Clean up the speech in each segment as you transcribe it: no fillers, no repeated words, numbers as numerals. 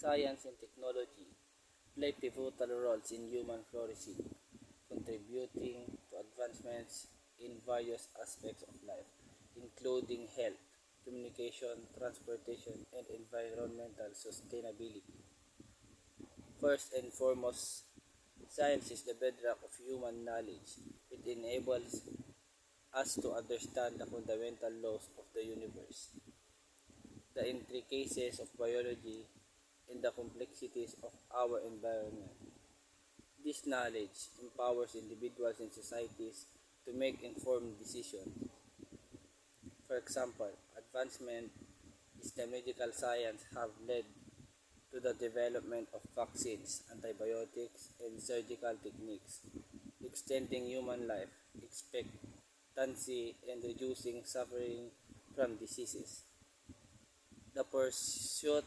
Science and technology play pivotal roles in human flourishing, contributing to advancements in various aspects of life, including health, communication, transportation, and environmental sustainability. First and foremost, science is the bedrock of human knowledge. It enables us to understand the fundamental laws of the universe, the intricacies of biology, and the complexities of our environment. This knowledge empowers individuals and societies to make informed decisions. For example, advancement in the medical science have led to the development of vaccines, antibiotics, and surgical techniques, extending human life expectancy and reducing suffering from diseases. The pursuit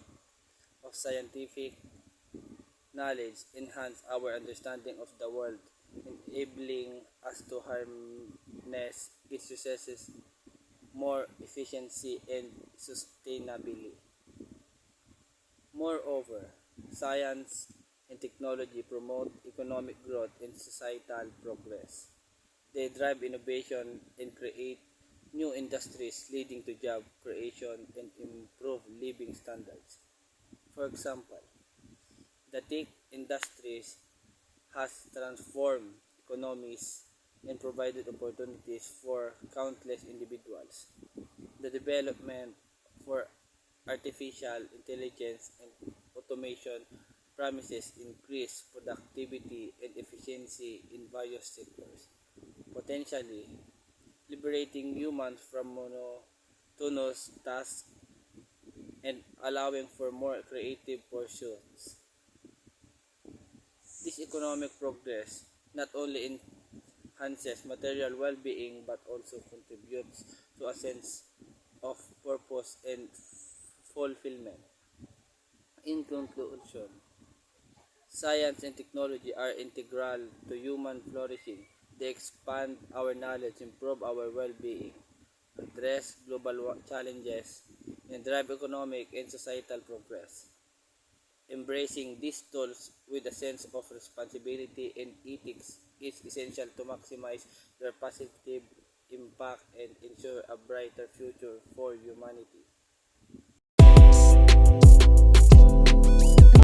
of scientific knowledge enhance our understanding of the world, enabling us to harness its resources more efficiently and sustainably. Moreover, science and technology promote economic growth and societal progress. They drive innovation and create new industries leading to job creation and improve living standards. For example, the tech industries has transformed economies and provided opportunities for countless individuals. The development for artificial intelligence and automation promises increased productivity and efficiency in various sectors, potentially liberating humans from monotonous tasks and allowing for more creative pursuits. This economic progress not only enhances material well-being but also contributes to a sense of purpose and fulfillment. In conclusion, science and technology are integral to human flourishing. They expand our knowledge, improve our well-being, address global challenges, and drive economic and societal progress. Embracing these tools with a sense of responsibility and ethics is essential to maximize their positive impact and ensure a brighter future for humanity.